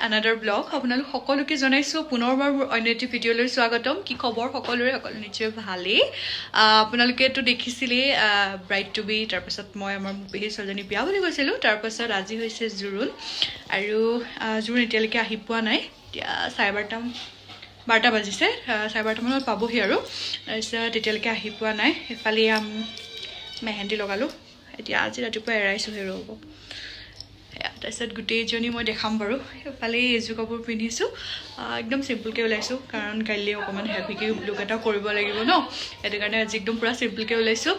another vlog. আপোনালোক সকলোকে জনাইছো পুনৰবাৰ অন্য এটি ভিডিঅলৈ স্বাগতম। কি খবৰ সকলোৰে? সকলো নিশ্চয় ভালেই। আপোনালোকে তো দেখিছিলে ব্ৰাইড টু বি, তাৰ পাছত মই আমাৰ পেহী ছোৱালীজনী বিয়া বুলি কৈছিলো। তাৰ পাছত আজি হৈছে জোৰোণ, আৰু জোৰোণ এতিয়ালৈকে আহি পোৱা নাই। এতিয়া 12:30 বাজিছে, 12:30 মানত পাবহি আৰু। তাৰপিছত এতিয়ালৈকে আহি পোৱা নাই। এফালে মেহেন্দি লগালো, এতিয়া আজি ৰাতিপুৱা এৰাইছোহে ৰ'ব। তাৰপিছত গোটেইজনী মই দেখাম বাৰু। এফালে এযোৰ কাপোৰ পিন্ধিছোঁ, একদম চিম্পলকৈ ওলাইছোঁ, কাৰণ কাইলৈ অকণমান হেভিকৈ লুক এটা কৰিব লাগিব ন, সেইটো কাৰণে আজি একদম পূৰা চিম্পলকৈ ওলাইছোঁ।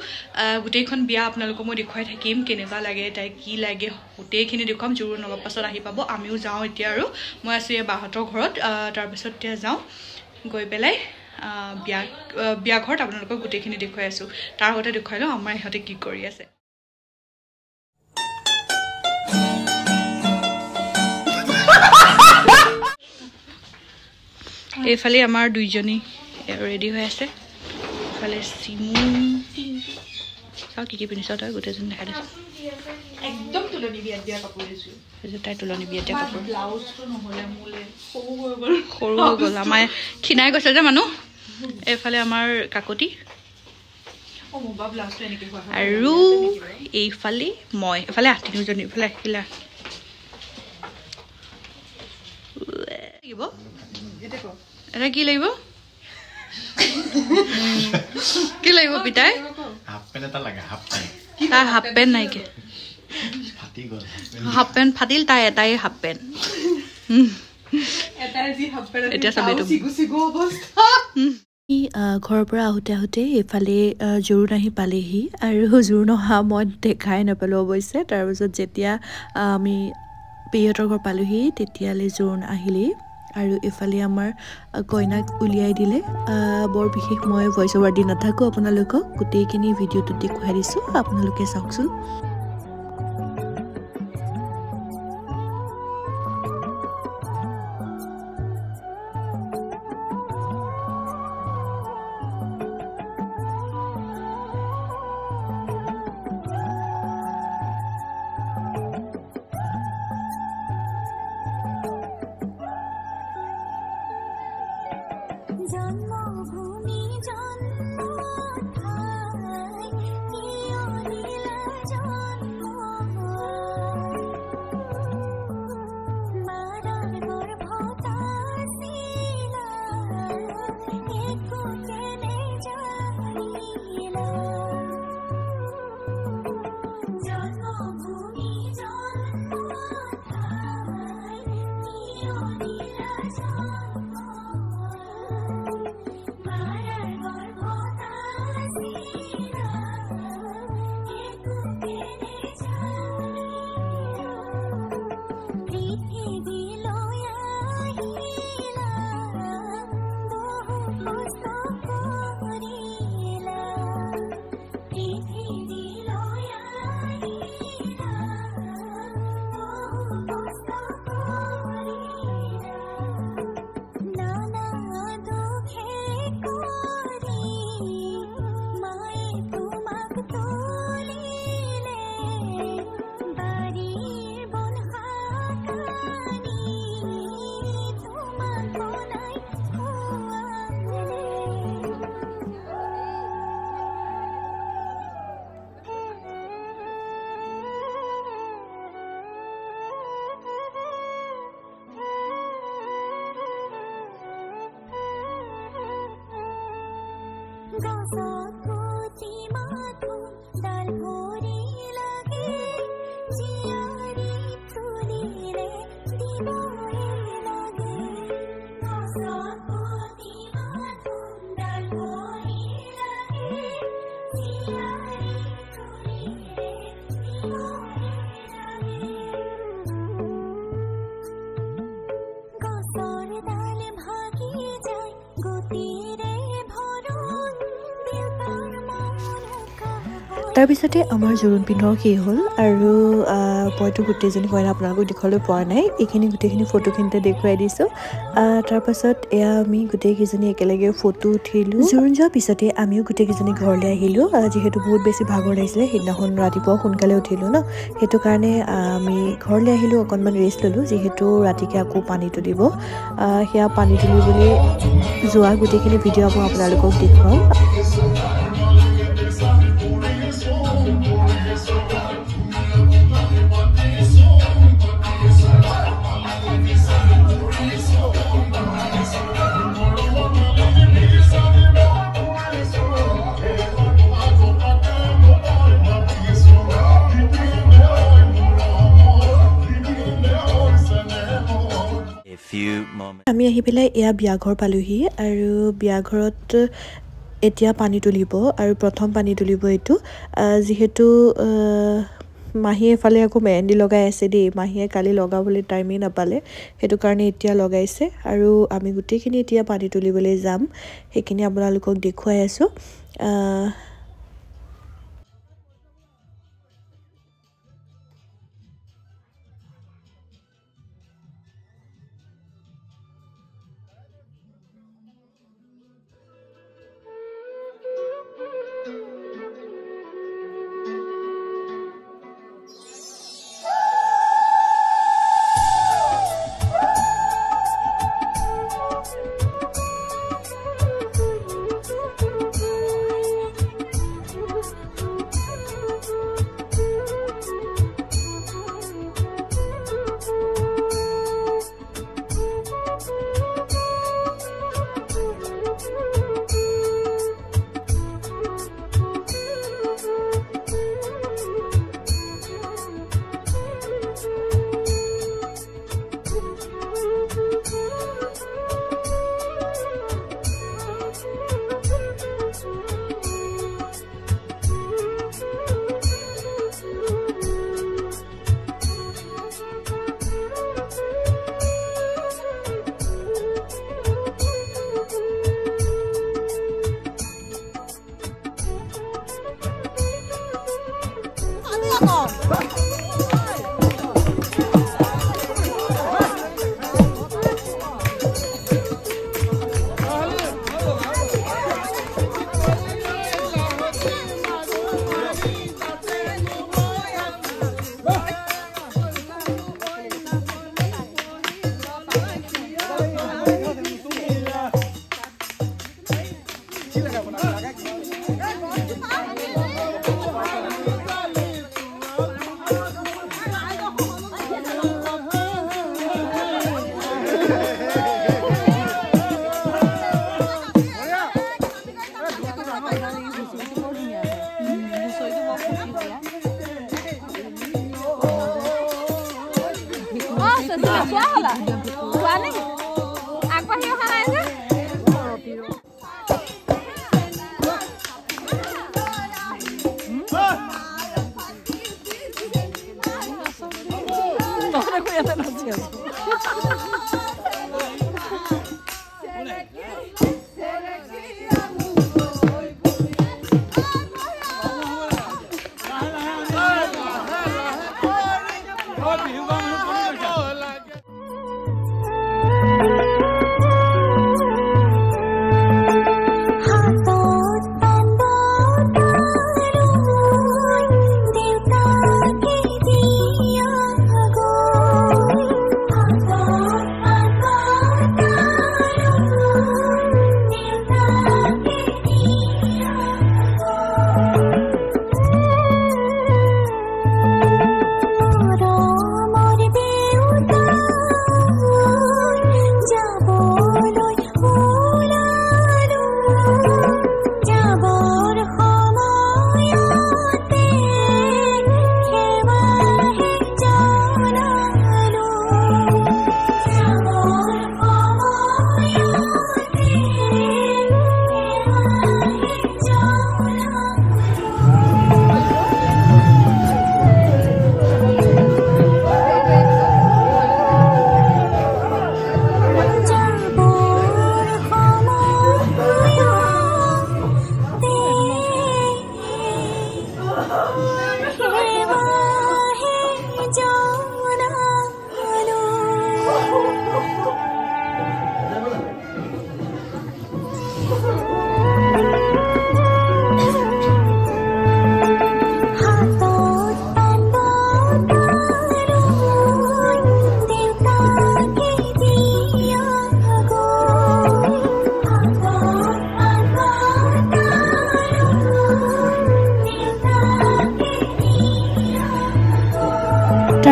গোটেইখন বিয়া আপোনালোকক মই দেখুৱাই থাকিম, কেনেকুৱা লাগে, তাই কি লাগে, গোটেইখিনি দেখুৱাম। জোৰোণ অলপ পাছত আহি পাব। আমিও যাওঁ এতিয়া, আৰু মই আছোঁ এই বাহঁতৰ ঘৰত। তাৰপিছত এতিয়া যাওঁ, গৈ পেলাই বিয়া ঘৰত আপোনালোকক গোটেইখিনি দেখুৱাই আছোঁ। তাৰ আগতে দেখুৱাই লওঁ আমাৰ ইহঁতে কি কৰি আছে। এইফালে আমাৰ দুইজনী ৰেডি হৈ আছে। এইফালে চিমু, চাওঁ কি পিন্ধিছ তই, গোটেইজনী দেখাই দিছোঁ। একদম তুলনি বিয়াত দিয়া কাপোৰ দিছোঁ। তাই তুলনি বিয়াত দিয়া কাপোৰ, ব্লাউজটো নহ'লে মোলে সৰু হৈ গ'ল। আমাৰ ক্ষীণাই গৈছে যে মানুহ। এইফালে আমাৰ কাকতি, আৰু এইফালে মই। এইফালে তিনিজনী, এইফালে আহিলা লাগিব। এটা কি লাগিব, কি লাগিব পিতাই? তাই হাফ পেণ্ট নাইকিয়া, হাফ পেণ্ট ফাটিল, তাই এটাই হাফ পেণ্ট। এতিয়া ঘৰৰ পৰা আহোঁতে এইফালে জোৰোণ আহি পালেহি, আৰু জোৰোণ অহা মই দেখাই নাপালোঁ অৱশ্যে। তাৰপিছত যেতিয়া আমি পেহীহঁতৰ ঘৰ পালোহি, তেতিয়ালৈ জোৰোণ আহিলেই, আৰু এইফালে আমাৰ কইনাক উলিয়াই দিলে। বৰ বিশেষ মই ভইচ অভাৰ দি নাথাকোঁ, আপোনালোকক গোটেইখিনি ভিডিঅ'টোত দেখুৱাই দিছোঁ, আপোনালোকে চাওকচোন। তাৰপিছতে আমাৰ জোৰোণ পিন্ধোৱা শেষ হ'ল আৰু মইতো গোটেইজনী কইনা আপোনালোকক দেখুৱাবলৈ পোৱা নাই এইখিনি গোটেইখিনি ফটোখিনিতে দেখুৱাই দিছোঁ তাৰপাছত এয়া আমি গোটেইকেইজনী একেলগে ফটো উঠিলোঁ জোৰোণ যোৱাৰ পিছতে আমিও গোটেইকেইজনী ঘৰলৈ আহিলোঁ যিহেতু বহুত বেছি ভাগৰ লাগিছিলে সেইদিনাখন ৰাতিপুৱা সোনকালে উঠিলোঁ ন সেইটো কাৰণে আমি ঘৰলৈ আহিলোঁ অকণমান ৰেষ্ট ল'লোঁ যিহেতু ৰাতিকৈ আকৌ পানী তুলিব সেয়া পানী তুলিবলৈ যোৱা গোটেইখিনি ভিডিঅ' মই আপোনালোকক দেখুৱাম আমি আহি পেলাই এয়া বিয়াঘৰ পালোহি আৰু বিয়াঘৰত এতিয়া পানী তুলিব আৰু প্ৰথম পানী তুলিব এইটো যিহেতু মাহীয়ে এফালে আকৌ মেহেন্দি লগাই আছে দেই মাহীয়ে কালি লগাবলৈ টাইমেই নাপালে সেইটো কাৰণে এতিয়া লগাইছে আৰু আমি গোটেইখিনি এতিয়া পানী তুলিবলৈ যাম সেইখিনি আপোনালোকক দেখুৱাই আছোঁ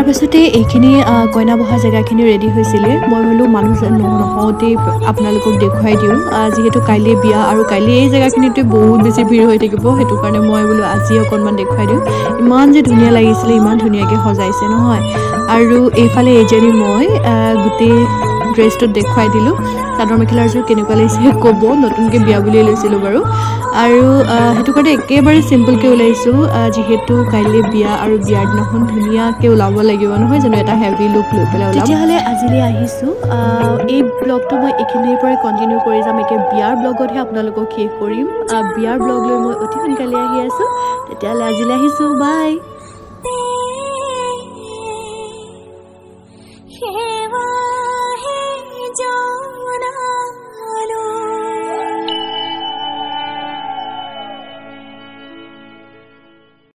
তাৰপাছতে এইখিনি কইনা বহা জেগাখিনি ৰেডি হৈছিলে মই বোলো মানুহ নহওঁতেই আপোনালোকক দেখুৱাই দিওঁ যিহেতু কাইলৈ বিয়া আৰু কাইলৈ এই জেগাখিনিতে বহুত বেছি ভিৰ হৈ থাকিব সেইটো কাৰণে মই বোলো আজি অকণমান দেখুৱাই দিওঁ ইমান যে ধুনীয়া লাগিছিলে ইমান ধুনীয়াকৈ সজাইছে নহয় আৰু এইফালে এইজনী মই গোটেই ড্ৰেছটোত দেখুৱাই দিলোঁ চাদৰ মেখেলাযোৰ কেনেকুৱা লাগিছে ক'ব নতুনকৈ বিয়া বুলিয়ে লৈছিলোঁ বাৰু আৰু সেইটো কাৰণে একেবাৰে চিম্পলকৈ ওলাইছোঁ যিহেতু কাইলৈ বিয়া আৰু বিয়াৰ দিনাখন ধুনীয়াকৈ ওলাব লাগিব নহয় জানো এটা হেভি লুক লৈ পেলাই ওলাম তেতিয়াহ'লে আজিলৈ আহিছোঁ এই ব্লগটো মই এইখিনিৰ পৰাই কণ্টিনিউ কৰি যাম এতিয়া বিয়াৰ ব্লগতহে আপোনালোকক শেষ কৰিম বিয়াৰ ব্লগ লৈ মই অতি সোনকালে আহি আছোঁ তেতিয়াহ'লে আজিলৈ আহিছোঁ বাই